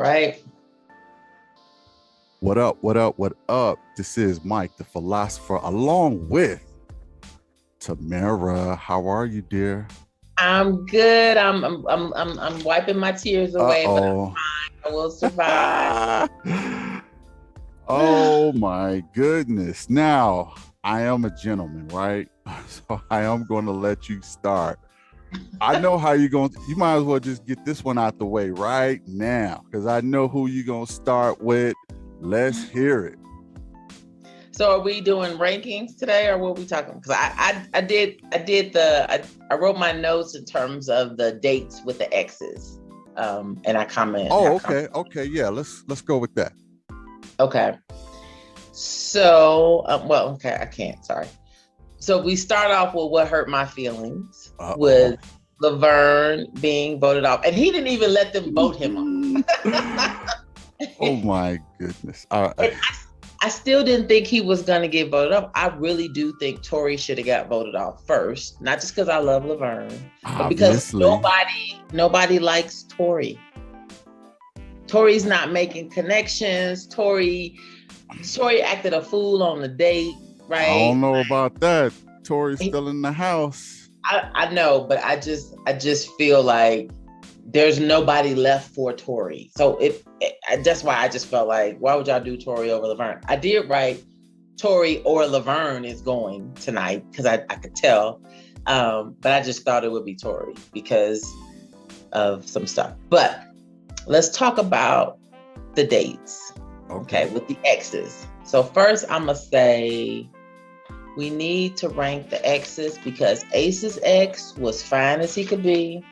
right? What up? What up? What up? This is Mike, the philosopher, along with Tamara. How are you, dear? I'm good. I'm wiping my tears away, but I'm fine. I will survive. Oh my goodness. Now, I am a gentleman, right? So I am going to let you start. I know how you're going to, you might as well just get this one out the way right now, because I know who you're going to start with. Let's hear it. So are we doing rankings today, or what are we talking? Because I wrote my notes in terms of the dates with the exes, and I comment. Oh, okay, yeah. Let's go with that. Okay. So, I can't. Sorry. So we start off with what hurt my feelings with Laverne being voted off, and he didn't even let them vote him off. Oh my goodness. I still didn't think he was going to get voted off. I really do think Tori should have got voted off first, not just because I love Laverne, but because nobody likes Tori. Tori's not making connections. Tori acted a fool on the date, right? I don't know about that. Tori's still in the house. I know, but I just feel like there's nobody left for Tori. So that's why I just felt like, why would y'all do Tori over Laverne? I did write Tori or Laverne is going tonight because I could tell. But I just thought it would be Tori because of some stuff. But let's talk about the dates. Okay, with the exes. So first I'm gonna say we need to rank the exes because Ace's ex was fine as he could be.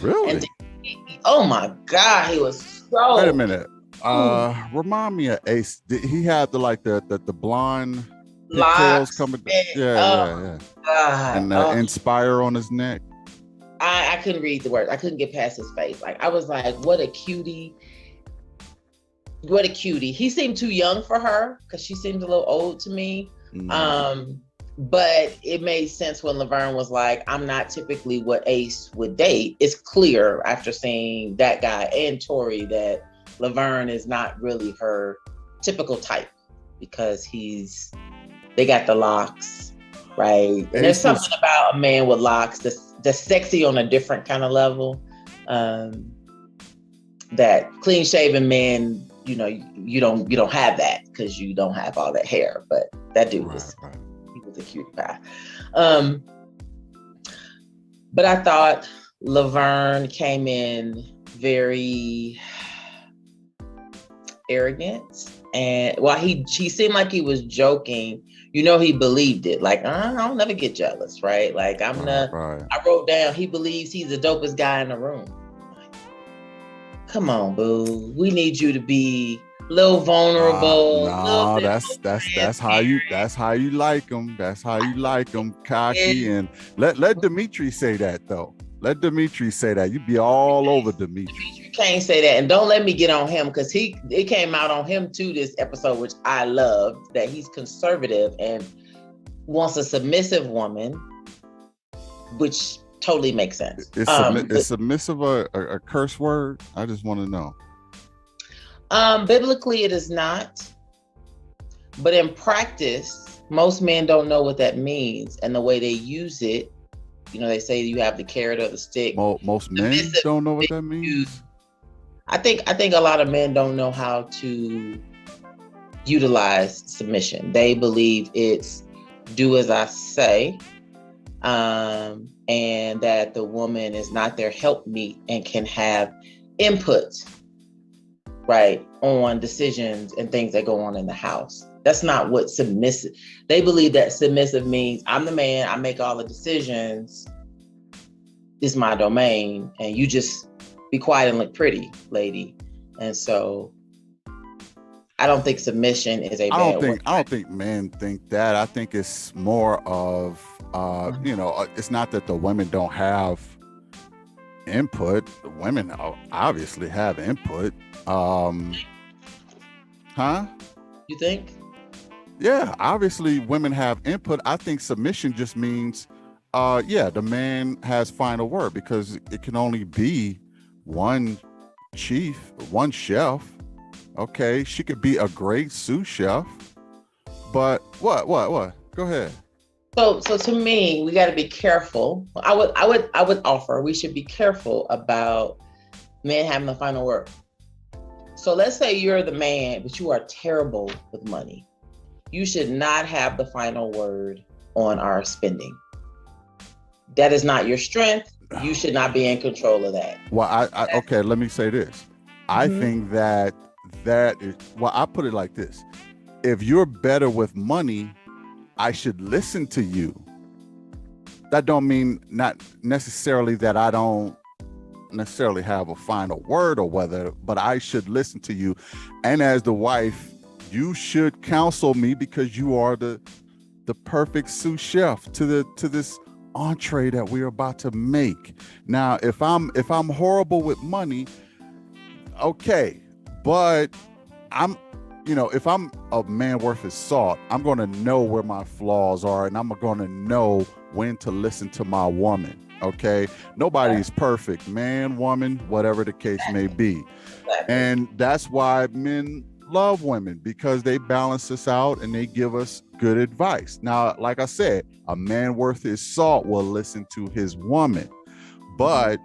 Really? And oh my God, he was so. Wait a minute. Remind me of Ace. Did he had the blonde pigtails coming? Yeah. God. And the Inspire on his neck. I couldn't read the words. I couldn't get past his face. Like I was like, what a cutie. What a cutie. He seemed too young for her because she seemed a little old to me. But it made sense when Laverne was like, I'm not typically what Ace would date. It's clear after seeing that guy and Tori that Laverne is not really her typical type because they got the locks, right? And there's something about a man with locks that's sexy on a different kind of level. That clean shaven man, you don't have that because you don't have all that hair. But that dude was a cutie pie. But I thought Laverne came in very arrogant, and while he seemed like he was joking, he believed it. Like I'll never get jealous, right? Like I wrote down he believes he's the dopest guy in the room. Like, come on, boo. We need you to be a little vulnerable. No, that's how you like them. That's how you like them, cocky. And let Demetrius say that though. Let Demetrius say that. You'd be all over Demetrius. Demetrius can't say that, and don't let me get on him because it came out on him too this episode, which I loved. That he's conservative and wants a submissive woman, which totally makes sense. Is submissive a curse word? I just want to know. Biblically, it is not. But in practice, most men don't know what that means. And the way they use it, they say you have the carrot or the stick. Most men don't know what that means. I think a lot of men don't know how to utilize submission. They believe it's do as I say. And that the woman is not their helpmeet and can have input, right, on decisions and things that go on in the house. That's not what submissive. They believe that submissive means I'm the man, I make all the decisions. It's my domain, and you just be quiet and look pretty, lady. And so I don't think submission is a bad word. I don't think men think that. I think it's more of, it's not that the women don't have input. The women obviously have input. You think? Yeah, obviously women have input. I think submission just means, the man has final word because it can only be one chief, one chef. Okay, she could be a great sous chef. But what? Go ahead. So to me, we got to be careful. I would offer we should be careful about men having the final word. So let's say you're the man, but you are terrible with money. You should not have the final word on our spending. That is not your strength. You should not be in control of that. Well, okay, let me say this. I think that is, well, I put it like this. If you're better with money, I should listen to you. That don't mean not necessarily that I don't necessarily have a final word or whether, but I should listen to you. And as the wife, you should counsel me because you are the perfect sous chef to this entree that we're about to make. Now, if I'm horrible with money, okay, but if I'm a man worth his salt, I'm going to know where my flaws are, and I'm going to know when to listen to my woman. Okay, nobody's perfect, man, woman, whatever the case may be. And that's why men love women, because they balance us out and they give us good advice. Now, like I said, a man worth his salt will listen to his woman, but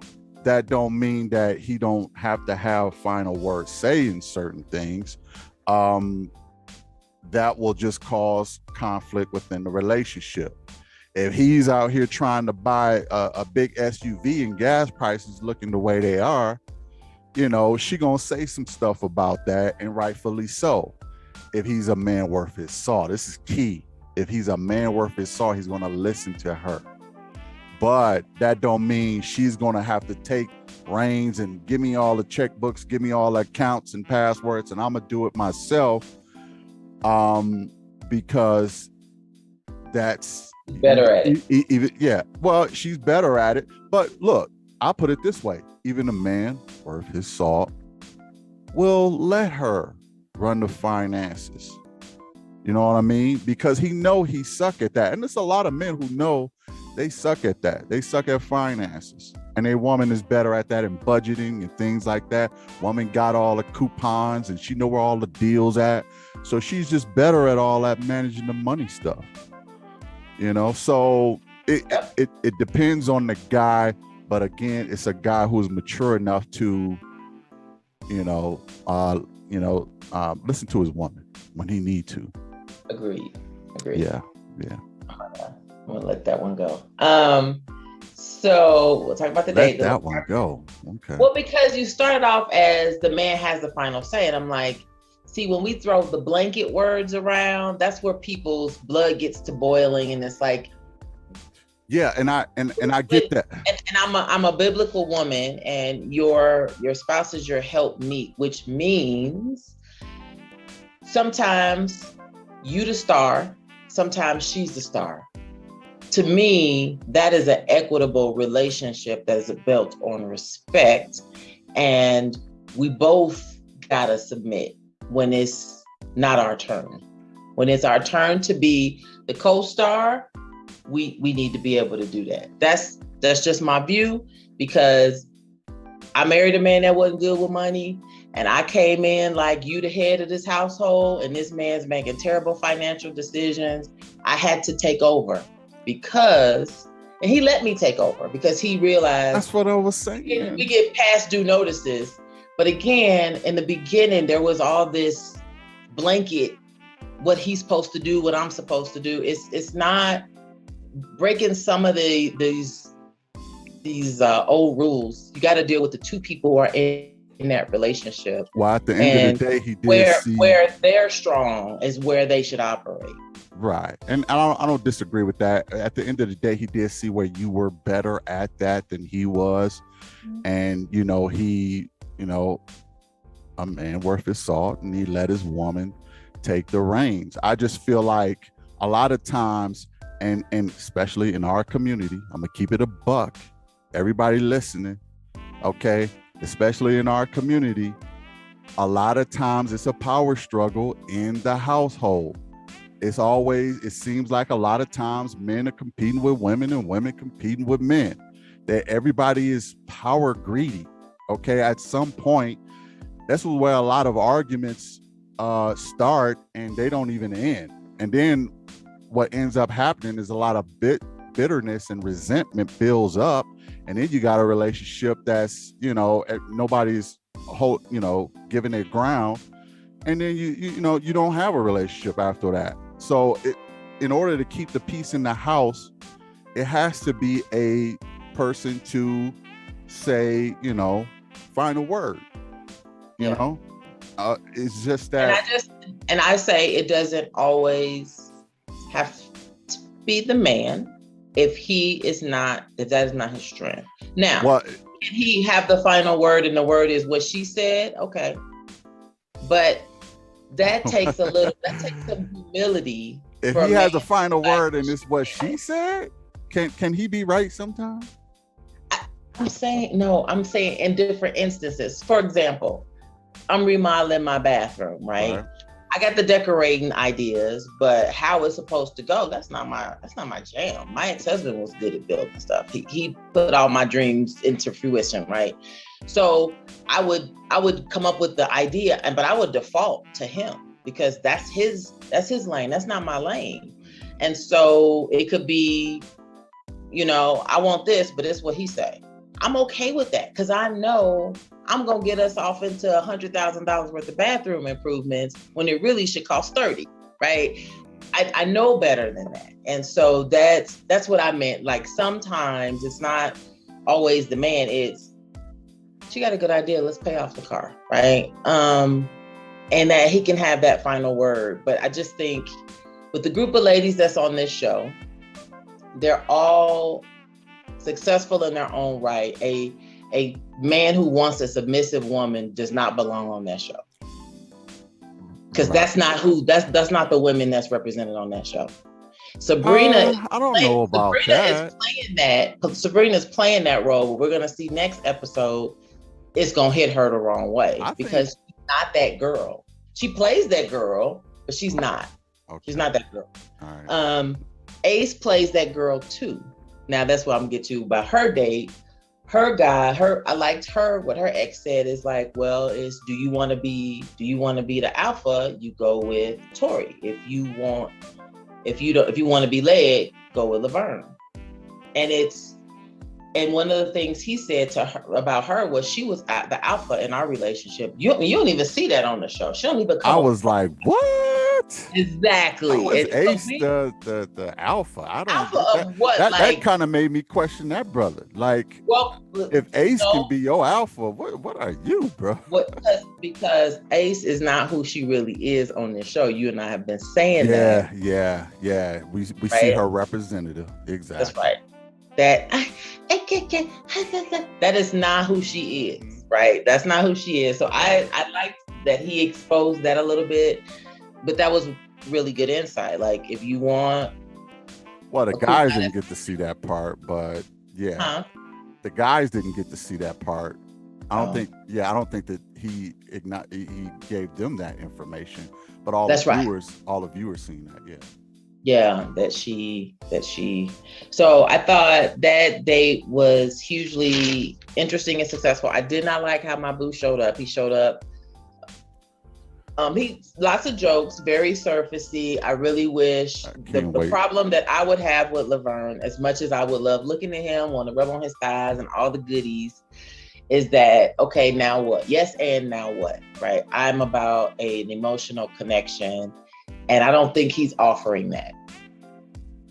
that don't mean that he don't have to have final words saying certain things. That will just cause conflict within the relationship. If he's out here trying to buy a big SUV and gas prices looking the way they are, she gonna say some stuff about that, and rightfully so. If he's a man worth his salt, this is key. If he's a man worth his salt, he's gonna listen to her. But that don't mean she's gonna have to take reins and give me all the checkbooks, give me all the accounts and passwords, and I'm gonna do it myself. Because that's better at it. Yeah, well, she's better at it. But look, I'll put it this way: even a man worth his salt will let her run the finances. You know what I mean? Because he suck at that. And there's a lot of men who know they suck at that. They suck at finances. And a woman is better at that in budgeting and things like that. Woman got all the coupons and she know where all the deals at. So she's just better at all that managing the money stuff. So it depends on the guy. But again, it's a guy who's mature enough to, listen to his woman when he need to. Agreed. Yeah. I'm gonna let that one go. So we'll talk about the date. Let that one go. Okay. Well, because you started off as the man has the final say, and I'm like, see, when we throw the blanket words around, that's where people's blood gets to boiling, and it's like, yeah, and I get that. And I'm a biblical woman, and your spouse is your helpmeet, which means sometimes you the star, sometimes she's the star. To me, that is an equitable relationship that is built on respect, and we both gotta submit when it's not our turn. When it's our turn to be the co-star, we need to be able to do that. That's just my view, because I married a man that wasn't good with money, and I came in like, you the head of this household, and this man's making terrible financial decisions. I had to take over and he let me take over because he realized. That's what I was saying. We get past due notices. But again, in the beginning, there was all this blanket, what he's supposed to do, what I'm supposed to do. It's not breaking some of these old rules. You got to deal with the two people who are in that relationship. Well, at the end of the day, he did where they're strong is where they should operate. Right. And I don't disagree with that. At the end of the day, he did see where you were better at that than he was. And, he, a man worth his salt, and he let his woman take the reins. I just feel like a lot of times, and especially in our community, I'm gonna keep it a buck. Everybody listening, okay? Especially in our community, a lot of times it's a power struggle in the household. It seems like a lot of times men are competing with women and women competing with men. That everybody is power greedy. Okay, at some point, that's where a lot of arguments start, and they don't even end. And then what ends up happening is a lot of bitterness and resentment builds up, and then you got a relationship that's, nobody's giving it ground, and then you don't have a relationship after that. So in order to keep the peace in the house, it has to be a person to say, final word. It's just that. And I say it doesn't always have to be the man if that is not his strength. Now, can he have the final word and the word is what she said? Okay. But that takes some humility. If he has a final word and it's what she said, can he be right sometimes? I'm saying in different instances. For example, I'm remodeling my bathroom, right? I got the decorating ideas, but how it's supposed to go, that's not my jam. My ex-husband was good at building stuff. He put all my dreams into fruition, right? So I would come up with the idea, but I would default to him because that's his lane. That's not my lane. And so it could be, I want this, but it's what he say. I'm okay with that because I know I'm going to get us off into $100,000 worth of bathroom improvements when it really should cost 30, right? I know better than that. And so that's what I meant. Like sometimes it's not always the man, it's she got a good idea, let's pay off the car, right? And that he can have that final word. But I just think with the group of ladies that's on this show, they're all successful in their own right. A man who wants a submissive woman does not belong on that show. Because that's not the women that's represented on that show. Sabrina, I don't know about that. Sabrina's playing that role. We're gonna see next episode. It's gonna hit her the wrong way because she's not that girl. She plays that girl, but she's not. Okay. She's not that girl. All right. Ace plays that girl too. Now that's what I'm gonna get to about her date. Her guy, I liked her. What her ex said is like, well, do you want to be the alpha? You go with Tori. If you want to be led, go with Laverne. And one of the things he said to her about her was she was the alpha in our relationship. You don't even see that on the show. She don't even come. I was like, what? Exactly. Was Ace the alpha? I don't. Alpha of what? That kind of made me question that brother. Like, if Ace can be your alpha, what are you, bro? Because Ace is not who she really is on this show. You and I have been saying that. Yeah. We see her representative. Exactly. That's right. That is not who she is, right? That's not who she is. So I like that he exposed that a little bit, but that was really good insight. Like if you want, well, the guys didn't get to see that part, but the guys didn't get to see that part. I don't think that he gave them that information, but all the viewers seen that, that she so I thought that date was hugely interesting and successful. I did not like how my boo showed up. He showed up he lots of jokes, very surfacey. I really wish the problem that I would have with Laverne, as much as I would love looking at him, want to rub on his thighs and all the goodies, is that okay, now what? Yes, and now what? Right? I'm about an emotional connection. And I don't think he's offering that.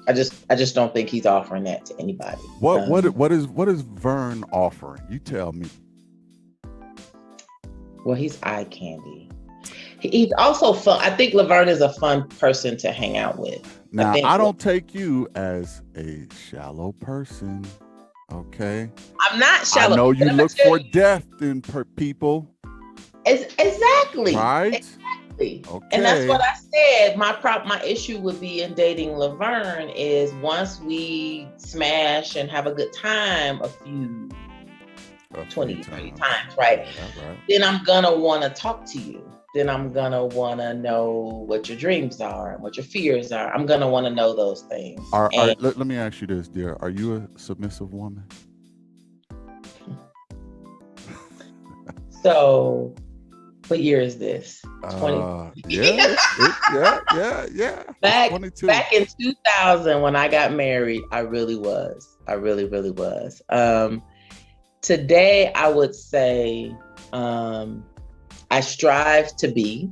I just don't think he's offering that to anybody. What is Vern offering? You tell me. Well, he's eye candy. He's also fun. I think Laverne is a fun person to hang out with. Now, I don't take you as a shallow person. Okay. I'm not shallow. I know you look for depth in people. Exactly. Right. Exactly. Okay. And that's what I said. My issue with being dating Laverne is once we smash and have a good time, a few 20, 30 times, right? Then I'm gonna want to talk to you. Then I'm gonna want to know what your dreams are and what your fears are. I'm gonna want to know those things. Let me ask you this, dear. Are you a submissive woman? So, what year is this? 20. Yeah, yeah. Back, 22. back in 2000 when I got married, I really was. I really, really was. Today, I would say I strive to be,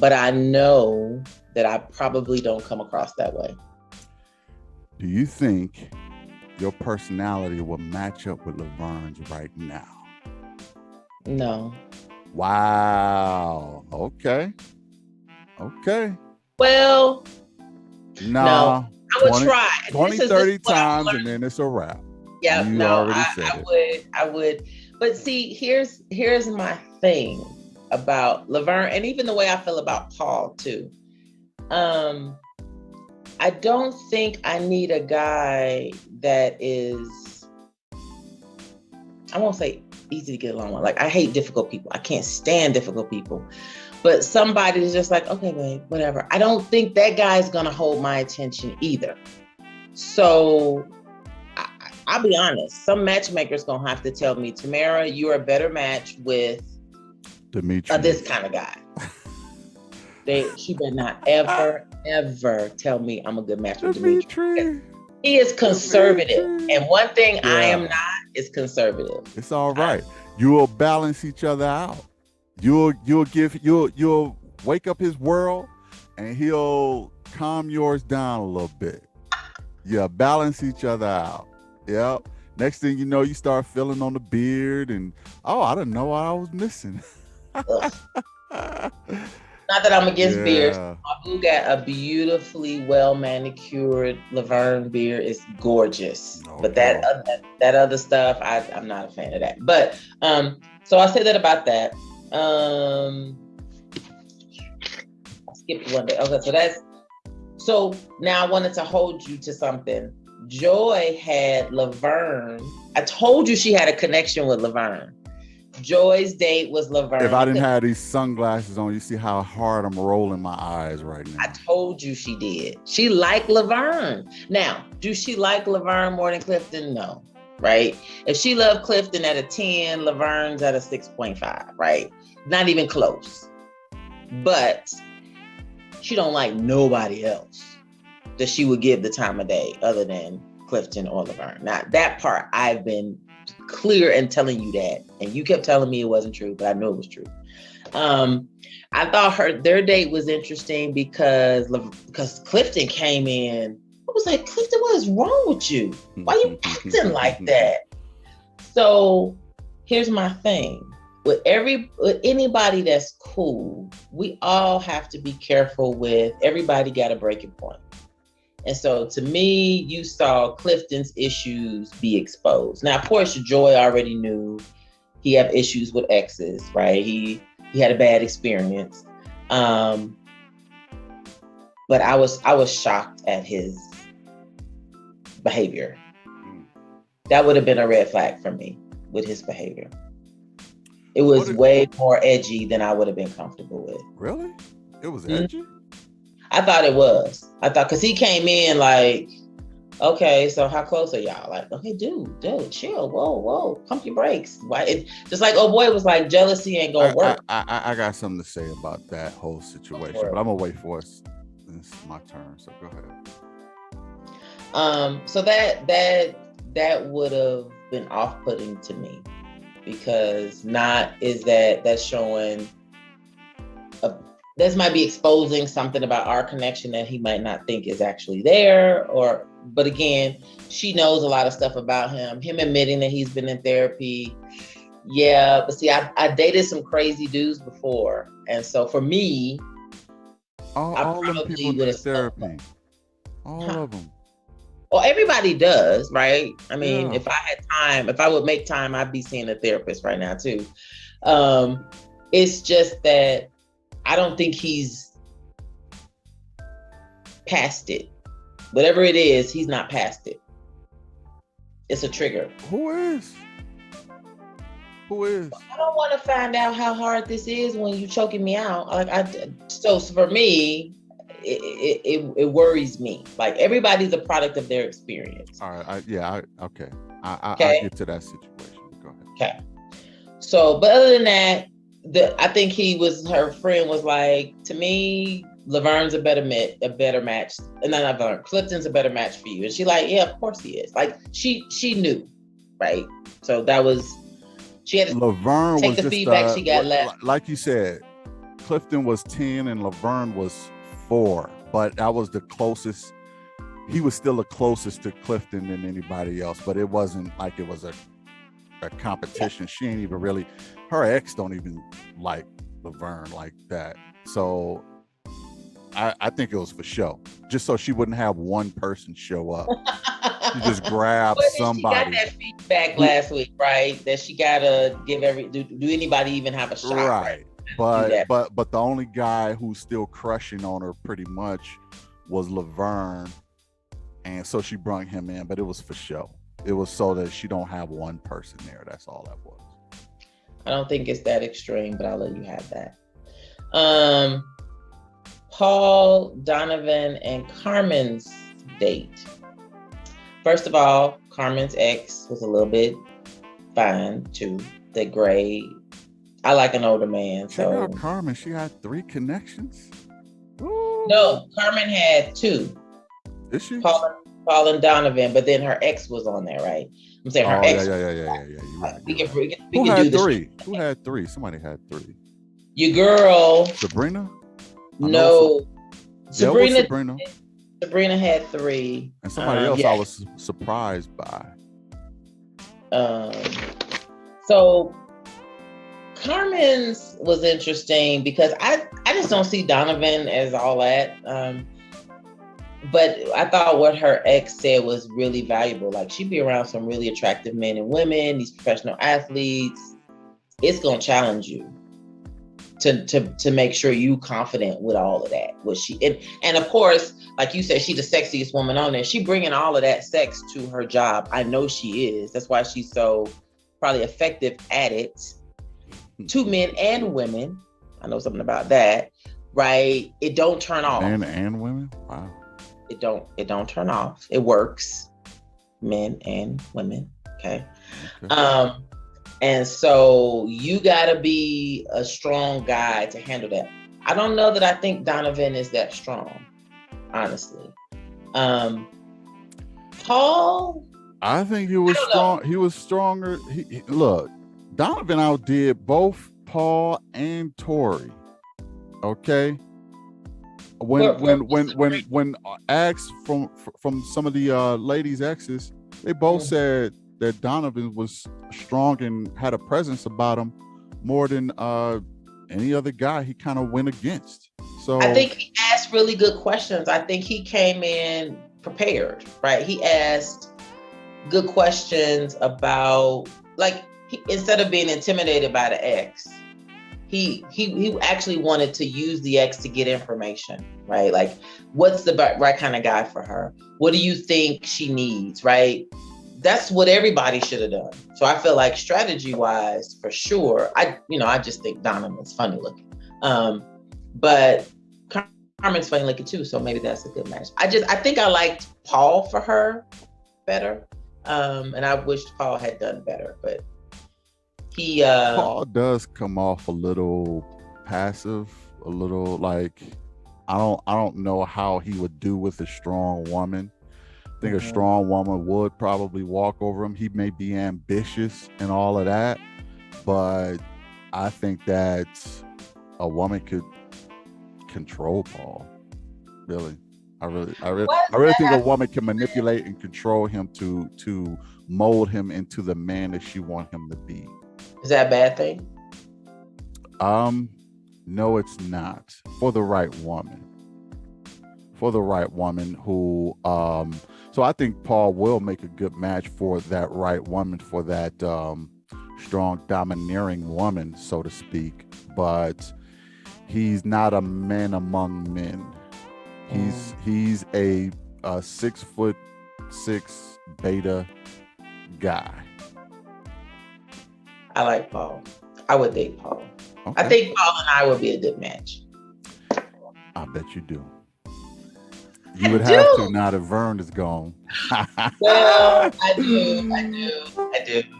but I know that I probably don't come across that way. Do you think your personality will match up with Laverne's right now? No. Wow. Okay. Well, no. I would try. 20, 30 times and then it's a wrap. Yeah, you no, already said I would. But see, here's my thing about Laverne, and even the way I feel about Paul too. I don't think I need a guy that is, I won't say easy to get along with. Like, I hate difficult people. I can't stand difficult people. But somebody is just like, okay, babe, whatever. I don't think that guy's gonna hold my attention either. So I'll be honest. Some matchmaker's gonna have to tell me, Tamara, you're a better match with Demetrius. This kind of guy. She better not ever tell me I'm a good match with Demetrius. He is conservative. And one thing I am not is conservative. It's all right. You will balance each other out. You'll wake up his world and he'll calm yours down a little bit. Yeah, balance each other out. Yep. Next thing you know, you start feeling on the beard and I didn't know what I was missing. Not that I'm against beards. My boo got a beautifully well manicured Laverne beard. It's gorgeous. Okay. But that other stuff, I'm not a fan of that. But so I say that about that. I skipped one day. Okay, so now I wanted to hold you to something. Joy had Laverne. I told you she had a connection with Laverne. Joy's date was Laverne. If I didn't have these sunglasses on, you see how hard I'm rolling my eyes right now. I told you she did. She liked Laverne. Now, do she like Laverne more than Clifton? No, right? If she loved Clifton at a 10, Laverne's at a 6.5, right? Not even close. But she don't like nobody else that she would give the time of day other than Clifton or Laverne. Now, that part I've been clear in telling you that, and you kept telling me it wasn't true, but I know it was true. I thought their date was interesting because Clifton came in. I was like, Clifton, what is wrong with you? Why you acting like that? So here's my thing. With anybody that's cool, we all have to be careful with everybody got a breaking point. And so to me, you saw Clifton's issues be exposed. Now, of course, Joy already knew he had issues with exes, right? He had a bad experience. But I was shocked at his behavior. That would have been a red flag for me with his behavior. It was way more edgy than I would have been comfortable with. Really? It was edgy? I thought it was. Because he came in like, okay, so how close are y'all? Like, okay, dude, chill. Whoa, pump your brakes. Why? Just like, oh boy, it was like jealousy ain't gonna work. I got something to say about that whole situation, but I'm gonna wait for it. It's my turn, so go ahead. So that would have been off-putting to me, because that's showing this might be exposing something about our connection that he might not think is actually there, but again, she knows a lot of stuff about him admitting that he's been in therapy. Yeah, but see, I dated some crazy dudes before. And so for me, all of the people in therapy, all of them. Well, everybody does, right? I mean, if I had time, if I would make time, I'd be seeing a therapist right now too. It's just that I don't think he's past it. Whatever it is, he's not past it. It's a trigger. Who is? I don't want to find out how hard this is when you choking me out. So for me, it worries me. Like, everybody's a product of their experience. All right. Okay. I'll get to that situation. Go ahead. Okay. So, but other than that, I think her friend was like, to me, Laverne's a better match. Not Laverne, Clifton's a better match for you. And she like, yeah, of course he is. Like she knew, right? So she had to Laverne take was the just, feedback she got left. like you said, Clifton was 10 and Laverne was 4, but that was the closest. He was still the closest to Clifton than anybody else, but it wasn't like it was a competition. She ain't even really, her ex don't even like Laverne like that. So I think it was for show, just so she wouldn't have one person show up. She just grabbed somebody. She got that feedback last week, right? That she gotta give do anybody even have a shot? Right. But the only guy who's still crushing on her pretty much was Laverne, and so she brought him in, but it was for show. It was so that she don't have one person there. That's all that was. I don't think it's that extreme, but I'll let you have that. Paul, Donovan, and Carmen's date. First of all, Carmen's ex was a little bit fine too. The gray. I like an older man. Check out Carmen. She had 3 connections. Ooh. No, Carmen had 2. Is she? Paul and Donovan, but then her ex was on there, right? I'm saying her ex. Yeah. You're right. We Who can had do 3? Who had 3? Somebody had 3. Your girl. Sabrina? No. Sabrina had 3. And somebody else I was surprised by. So Carmen's was interesting because I just don't see Donovan as all that. But I thought what her ex said was really valuable. Like, she'd be around some really attractive men and women, these professional athletes. It's gonna challenge you to make sure you confident with all of that. And of course, like you said, she's the sexiest woman on there. She bringing all of that sex to her job. I know she is. That's why she's so probably effective at it. To men and women. I know something about that, right? It don't turn off. Men and women? Wow. It don't turn off. It works. Men and women. Okay. And so you gotta be a strong guy to handle that. I don't know that I think Donovan is that strong, honestly. Paul, I think he was strong. He was stronger. Look, Donovan outdid both Paul and Tori. Okay. When asked from some of the ladies' exes, they both said that Donovan was strong and had a presence about him more than any other guy he kind of went against. So I think he asked really good questions. I think he came in prepared, right? He asked good questions about, like, instead of being intimidated by the ex, he actually wanted to use the ex to get information, right? Like, what's the right kind of guy for her? What do you think she needs, right? That's what everybody should have done. So I feel like strategy-wise, for sure, I just think Donovan's funny looking. But Carmen's funny looking too, so maybe that's a good match. I think I liked Paul for her better. And I wished Paul had done better, but Paul does come off a little passive, a little like I don't know how he would do with a strong woman. I think a strong woman would probably walk over him. He may be ambitious and all of that, but I think that a woman could control Paul. Really. I really think a woman can manipulate and control him to mold him into the man that she wants him to be. Is that a bad thing? No, it's not. For the right woman. For the right woman who so I think Paul will make a good match for that right woman, for that strong, domineering woman, so to speak. But he's not a man among men. He's a 6'6" beta guy. I like Paul. I would date Paul. Okay. I think Paul and I would be a good match. I bet you do. You would have to now that Vern is gone. Well, I do.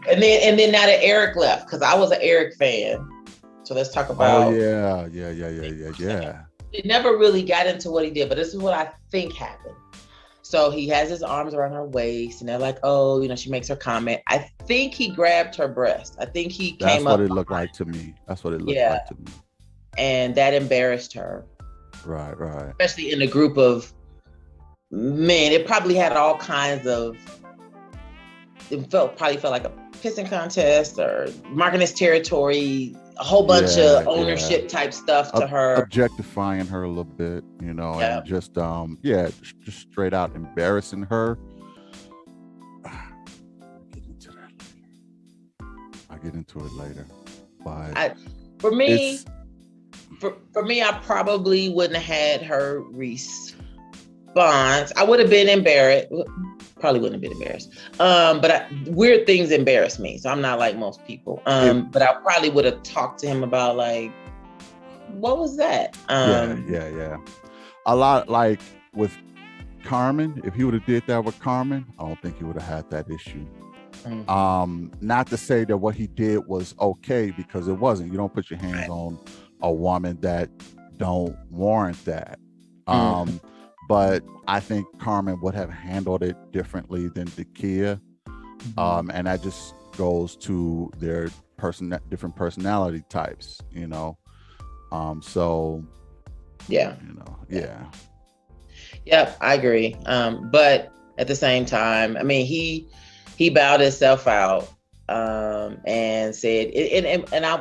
And then now that Eric left, because I was an Eric fan. So let's talk about. Oh yeah. It never really got into what he did, but this is what I think happened. So he has his arms around her waist, and they're like, "Oh, she makes her comment." I think he grabbed her breast. I think he came up. That's what it looked like to me. That's what it looked like to me. And that embarrassed her. Right. Especially in a group of men. It probably had all kinds of. Probably felt like a pissing contest or marking his territory. A whole bunch of ownership type stuff to her, objectifying her a little bit, and just just straight out embarrassing her. I'll get into it later. But for me, I probably wouldn't have had her response. I would have been embarrassed. Probably wouldn't have been embarrassed. But weird things embarrass me. So I'm not like most people. But I probably would have talked to him about like, what was that? Yeah. A lot like with Carmen, if he would have did that with Carmen, I don't think he would have had that issue. Not to say that what he did was okay, because it wasn't. You don't put your hands on a woman that don't warrant that. But I think Carmen would have handled it differently than Dekia. And that just goes to their different personality types, so yeah. Yeah, I agree. But at the same time, I mean, he bowed himself out and said,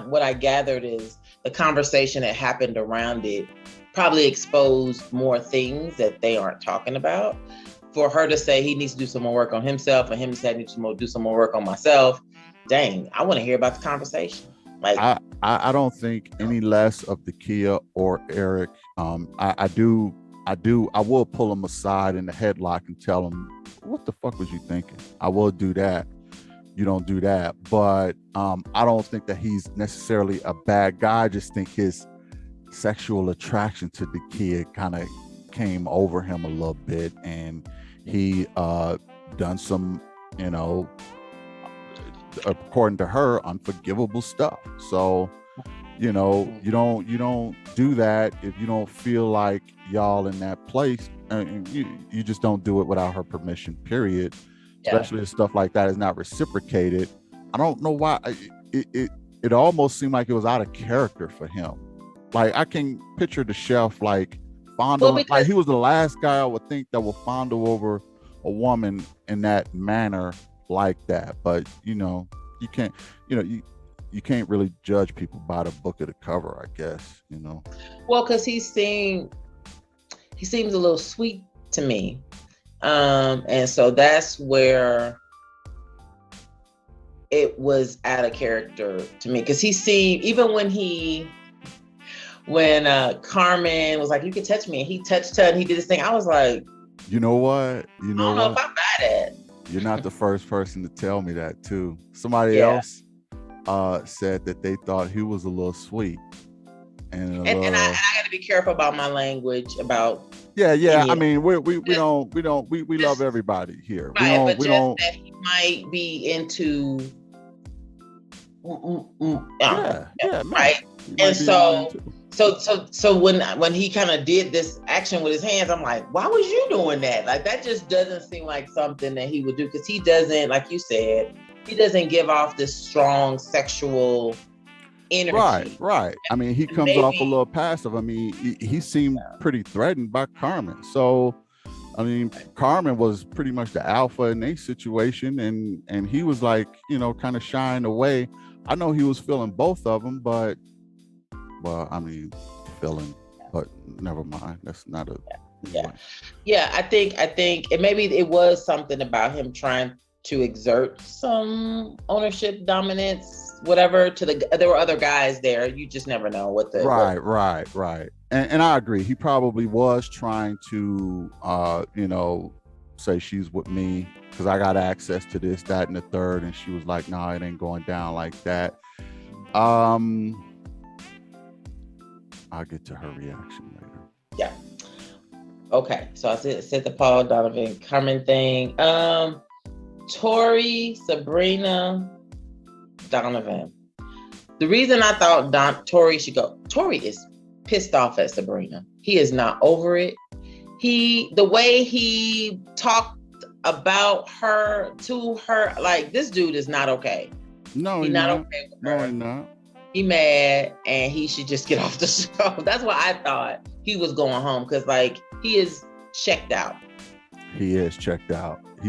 what I gathered is the conversation that happened around it probably exposed more things that they aren't talking about. For her to say he needs to do some more work on himself, and him to say I need to do some more work on myself. Dang, I want to hear about the conversation. Like I don't think any less of Dekia or Eric. I will pull him aside in the headlock and tell him, what the fuck was you thinking? I will do that. You don't do that. But I don't think that he's necessarily a bad guy. I just think his sexual attraction to Dekia kind of came over him a little bit, and he done some, according to her, unforgivable stuff. So, you don't do that if you don't feel like y'all in that place. You just don't do it without her permission, period. Especially if stuff like that is not reciprocated. I don't know why it almost seemed like it was out of character for him. Like, I can picture the chef like fondling, like he was the last guy I would think that would fondle over a woman in that manner like that. But you can't, you can't really judge people by the book of the cover, I guess. Well, because he seems a little sweet to me, and so that's where it was out of character to me. Because he seemed, even when Carmen was like, "You can touch me," and he touched her and he did this thing, I was like, you know what? I don't know if I'm bad at. You're not the first person to tell me that too. Somebody else said that they thought he was a little sweet. And I got to be careful about my language about. Yeah. I mean, we love everybody here. Right, that he might be into. Right. And so when he kind of did this action with his hands, I'm like, why was you doing that? Like, that just doesn't seem like something that he would do, because he doesn't, like you said, he doesn't give off this strong sexual energy. Right. I mean, he comes off a little passive. I mean, he seemed pretty threatened by Carmen. So, I mean, Carmen was pretty much the alpha in a situation, and he was like, kind of shying away. I know he was feeling both of them, but never mind. That's not a I think and maybe it was something about him trying to exert some ownership, dominance, whatever. There were other guys there. You just never know what the right. And I agree. He probably was trying to say she's with me because I got access to this, that, and the third. And she was like, "No, it ain't going down like that." I'll get to her reaction later. Yeah. Okay, so I said the Paul Donovan Carmen thing. Tori, Sabrina, Donovan. The reason I thought Tori should go, Tori is pissed off at Sabrina. He is not over it. The way he talked about her to her, like, this dude is not okay. No, he's not okay with her. No, he's not. He mad and he should just get off the show. That's why I thought he was going home, because like he is checked out. He is checked out. He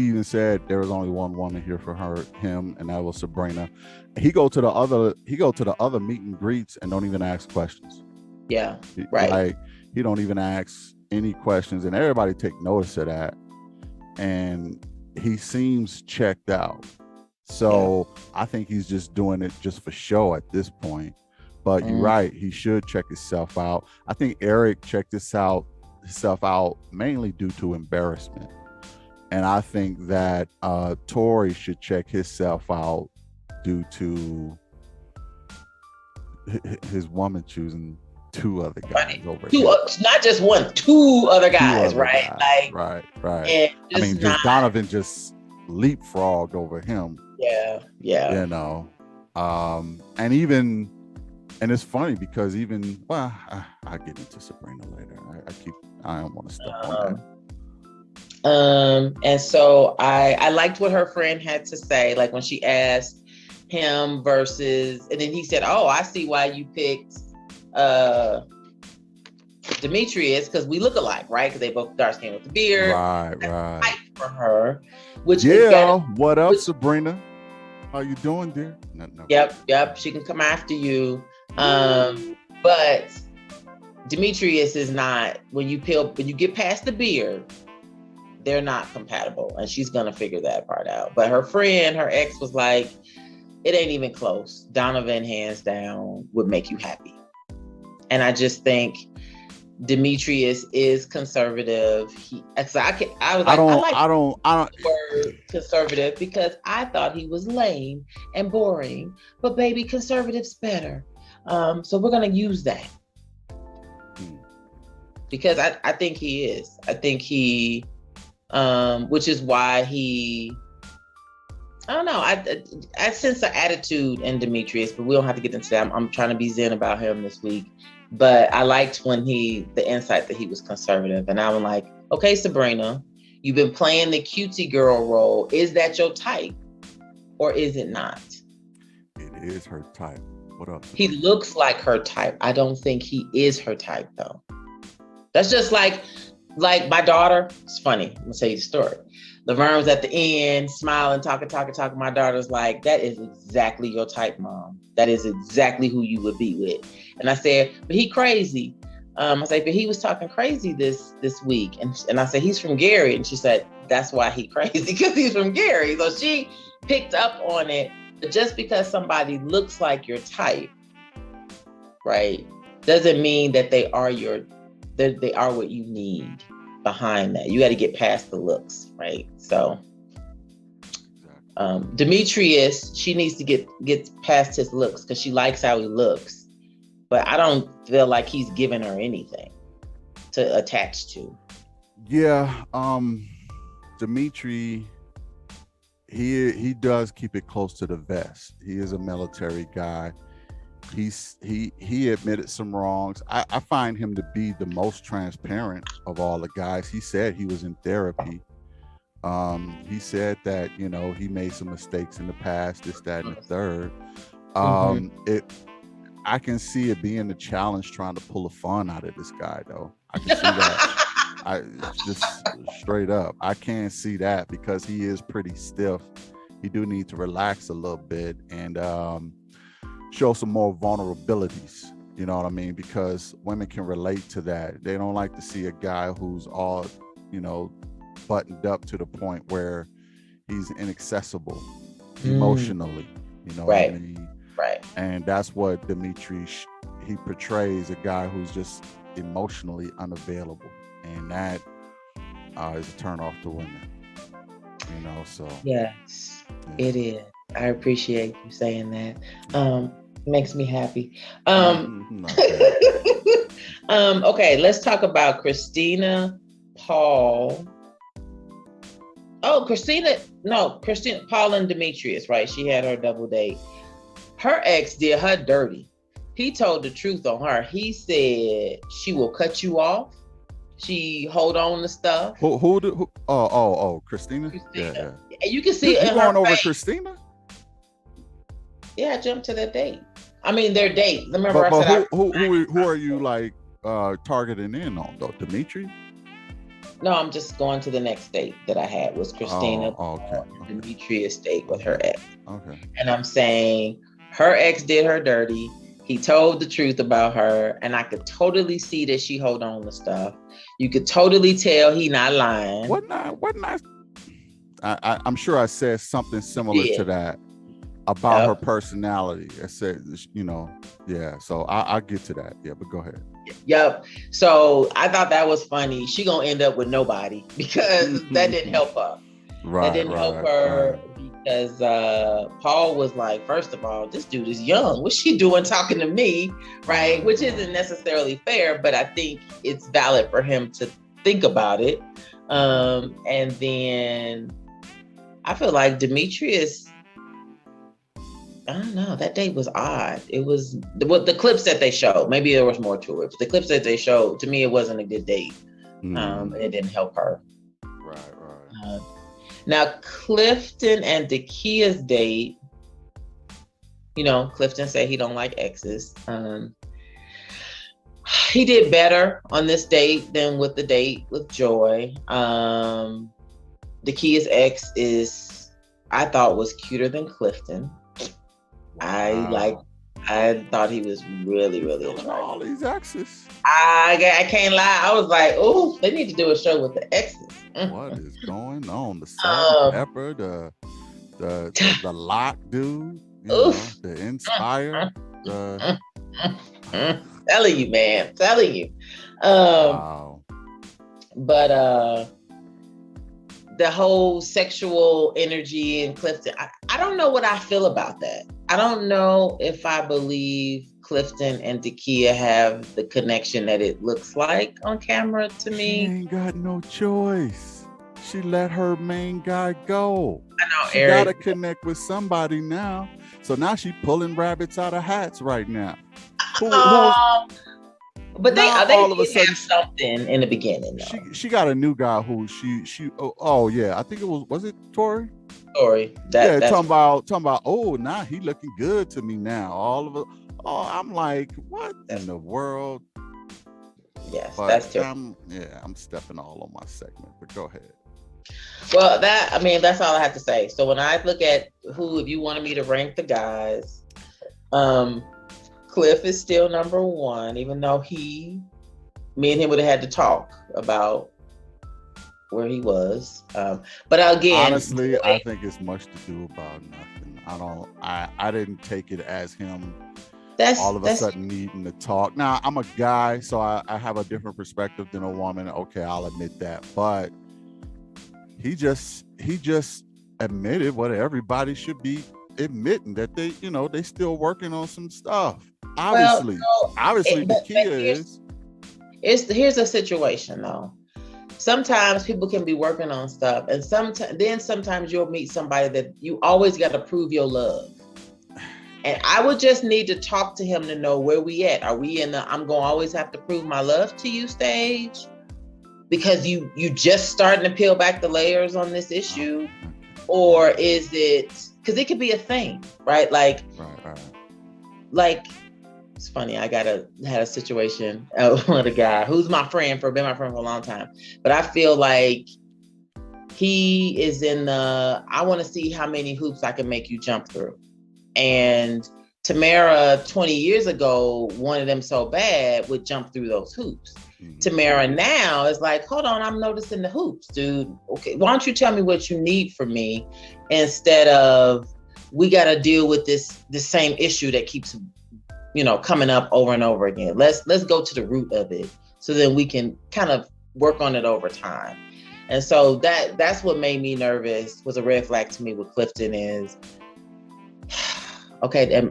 even said there was only one woman here for him, and that was Sabrina. He go to the other meet and greets and don't even ask questions. Yeah, right. Like, he don't even ask any questions, and everybody take notice of that. And he seems checked out. So yeah. I think he's just doing it just for show at this point. But you're right, he should check himself out. I think Eric checked himself out mainly due to embarrassment. And I think that Tori should check himself out due to his woman choosing two other guys over him. Not just one, two other guys, right? Like, right. I mean, just Donovan just leapfrogged over him. Yeah. You know, and it's funny because I'll get into Sabrina later. I don't want to step on that. And so I liked what her friend had to say, like when she asked him versus, and then he said, "Oh, I see why you picked Demetrius, because we look alike, right? Because they both dark skin with the beard." Right. For her, which what up, Sabrina? How you doing, dear? No. Yep. She can come after you. But Demetrius is not. When you get past the beard, they're not compatible, and she's gonna figure that part out. But her friend, her ex, was like, "It ain't even close. Donovan, hands down, would make you happy." And I just think Demetrius is conservative. I don't word conservative because I thought he was lame and boring, but baby, conservative's better. So we're gonna use that because I think he is. I think he, which is why I don't know. I sense an attitude in Demetrius, but we don't have to get into that. I'm trying to be zen about him this week. But I liked when the insight that he was conservative. And I'm like, okay, Sabrina, you've been playing the cutesy girl role. Is that your type or is it not? It is her type. What up, Sabrina? He looks like her type. I don't think he is her type though. That's just like my daughter. It's funny. I'm gonna tell you the story. Laverne was at the end, smiling, talking. My daughter's like, "That is exactly your type, Mom. That is exactly who you would be with." And I said, "But he crazy." I said, "But he was talking crazy this week." And I said, "He's from Gary." And she said, "That's why he crazy, because he's from Gary." So she picked up on it. But just because somebody looks like your type, right, doesn't mean that they are what you need. Behind that, you got to get past the looks, right? So Demetrius, she needs to get past his looks because she likes how he looks, but I don't feel like he's giving her anything to attach to. Demetri, he does keep it close to the vest. He is a military guy. He admitted some wrongs. I find him to be the most transparent of all the guys. He said he was in therapy. He said that, he made some mistakes in the past, this, that, and the third. I can see it being a challenge trying to pull a fun out of this guy, though. I can see that. I just straight up, I can't see that because he is pretty stiff. He do need to relax a little bit and show some more vulnerabilities, you know what I mean? Because women can relate to that. They don't like to see a guy who's all, buttoned up to the point where he's inaccessible emotionally, what I mean? Right. And that's what Demetrius, he portrays, a guy who's just emotionally unavailable. And that is a turn off to women, so. Yes, yeah. It is. I appreciate you saying that. Makes me happy. Okay. Okay, let's talk about Christina, Paul. Oh, Christina, Paul and Demetrius, right? She had her double date. Her ex did her dirty. He told the truth on her. He said she will cut you off. She hold on to stuff. Christina? Christina. Yeah. And you can see it You in going her over face. Christina? Yeah, I jumped to that date. I mean, their date. Remember, But I said who are you like targeting in on though? Demetrius? no, I'm just going to the next date that I had was Christina, Okay. Demetrius date with her ex. Okay. And I'm saying her ex did her dirty. He told the truth about her, and I could totally see that she hold on to stuff. You could totally tell he not lying. I'm sure I said something similar to that about her personality. I said, yeah. So I'll get to that. Yeah, but go ahead. Yep. So I thought that was funny. She gonna end up with nobody because that didn't help her. That didn't help her because Paul was like, first of all, this dude is young. What's she doing talking to me? Right. Which isn't necessarily fair, but I think it's valid for him to think about it. And then I feel like Demetrius, I don't know, that date was odd. It was the clips that they showed. Maybe there was more to it. But the clips that they showed, to me, it wasn't a good date. And it didn't help her. Right. Now, Clifton and Dakia's date, Clifton said he don't like exes. He did better on this date than with the date with Joy. Dakia's ex I thought was cuter than Clifton. Wow. I thought he was really, really attractive. All these exes. I can't lie. I was like, oh, they need to do a show with the exes. What is going on? The salt and pepper, the lock dude, the inspire. Telling you, man. Telling you. Wow. But the whole sexual energy in Clifton, I don't know what I feel about that. I don't know if I believe Clifton and Dakia have the connection that it looks like on camera to me. She ain't got no choice. She let her main guy go. I know, she Eric. Gotta connect with somebody now. So now she pulling rabbits out of hats right now. But they all of a sudden have something in the beginning. She got a new guy who she I think it was it Tori? Tori. Talking about now he looking good to me now. I'm like, what in the world? Yes, but that's true. I'm stepping all on my segment, but go ahead. Well, that's all I have to say. So when I look at if you wanted me to rank the guys, Cliff is still number one, even though me and him would have had to talk about where he was. But again, honestly, I think it's much to do about nothing. I didn't take it as him all of a sudden needing to talk. Now, I'm a guy, so I have a different perspective than a woman. Okay, I'll admit that. But he just admitted what everybody should be admitting, that they still working on some stuff. Obviously, the key here's a situation though. Sometimes people can be working on stuff, and sometimes you'll meet somebody that you always got to prove your love. And I would just need to talk to him to know where we at. Are we in the I'm gonna always have to prove my love to you stage? Because you just starting to peel back the layers on this issue? Or is it, because it could be a thing, right? Like it's funny, I had a situation with a guy who's been my friend for a long time. But I feel like he is in I want to see how many hoops I can make you jump through. And Tamara 20 years ago wanted them so bad would jump through those hoops. Mm-hmm. Tamara now is like, hold on, I'm noticing the hoops, dude. Okay, why don't you tell me what you need from me instead of we got to deal with this same issue that keeps coming up over and over again. Let's go to the root of it so then we can kind of work on it over time. And so that's what made me nervous, was a red flag to me with Clifton is, okay,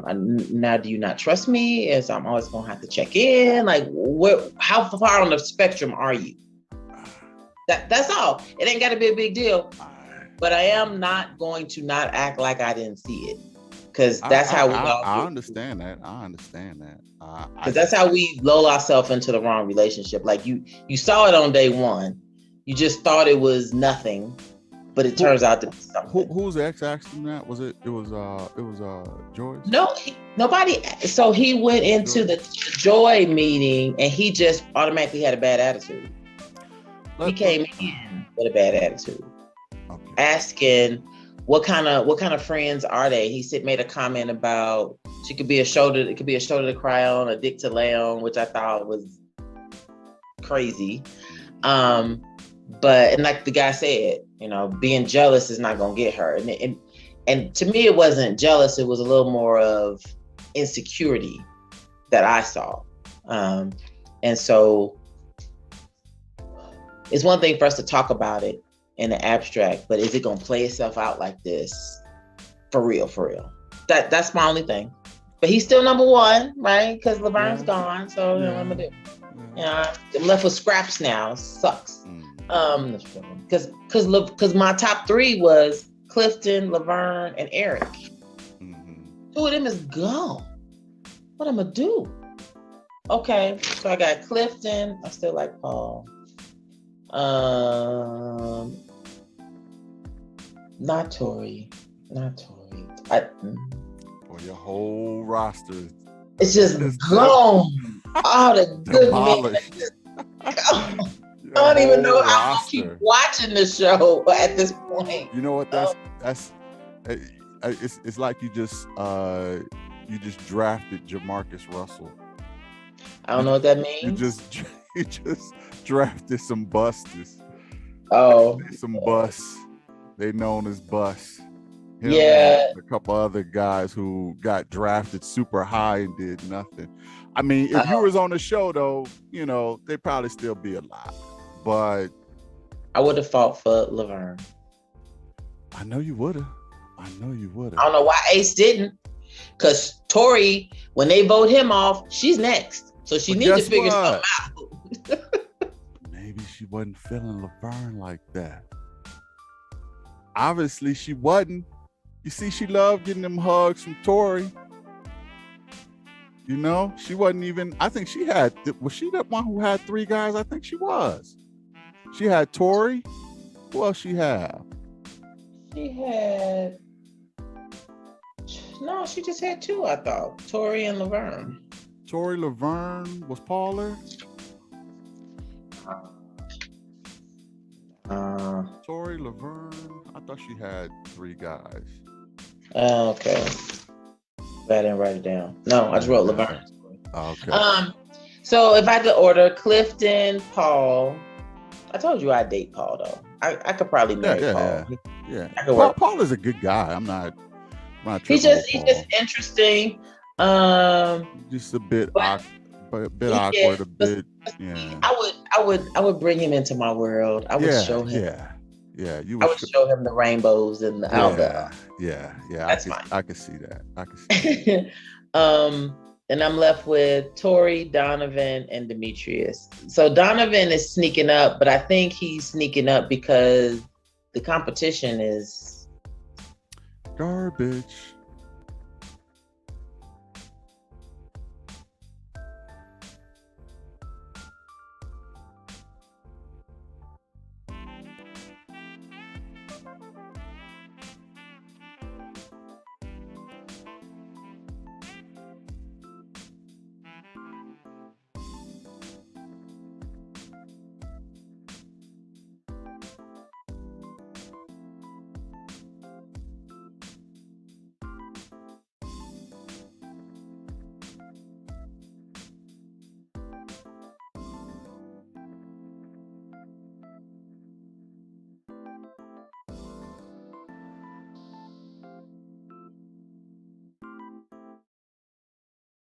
now do you not trust me? As I'm always gonna have to check in. Like, how far on the spectrum are you? That's all. It ain't got to be a big deal. But I am not going to not act like I didn't see it, because that's how we all. I understand that. Because that's how we lull ourselves into the wrong relationship. Like you saw it on day one, you just thought it was nothing, but it turns out to be something. Who's the ex asked him that? Was it? It was Joyce? No, nobody. So he went into the Joy meeting and he just automatically had a bad attitude. He came in with a bad attitude. Okay. Asking what kind of friends are they? He made a comment about it could be a shoulder to cry on, a dick to lay on, which I thought was crazy. But like the guy said, being jealous is not gonna get her. And to me, it wasn't jealous. It was a little more of insecurity that I saw. And so it's one thing for us to talk about it in the abstract, but is it gonna play itself out like this for real? That's my only thing. But he's still number one, right? Because Laverne's gone, so what I'm gonna do? I'm left with scraps now. Sucks. Because my top three was Clifton, Laverne, and Eric. Mm-hmm. Two of them is gone. What I'm gonna do? Okay, so I got Clifton. I still like Paul. Not Tori. Well, your whole roster. It's just gone. All the good men. I don't even know how to keep watching the show at this point. You know what? That's it's like you just drafted Jamarcus Russell. I don't know what that means. You just drafted some busters. Oh, some busts. They known as busts. Yeah. A couple other guys who got drafted super high and did nothing. I mean, if you was on the show though, they'd probably still be alive. But I would have fought for Laverne. I know you would have. I don't know why Ace didn't. Because Tori, when they vote him off, she's next. So she needs to figure something out. Maybe she wasn't feeling Laverne like that. Obviously, she wasn't. You see, she loved getting them hugs from Tori. She wasn't even, I think was she the one who had three guys? I think she was. She had Tori. Who else she had? No, she just had two, I thought. Tori and Laverne. Tori, Laverne, was Paul there? Tori, Laverne, I thought she had three guys. Okay. I didn't write it down. No, I just wrote Laverne. Okay. So if I had to order Clifton, Paul, I told you I'd date Paul though. I could probably marry Paul. Yeah. Paul is a good guy. I'm not he's just interesting. Just a bit awkward, a bit. Yeah. I would bring him into my world. I would show him. Yeah. I would show him the rainbows and the alba. Yeah. That's fine. I can see that. And I'm left with Tori, Donovan, and Demetrius. So Donovan is sneaking up, but I think he's sneaking up because the competition is garbage.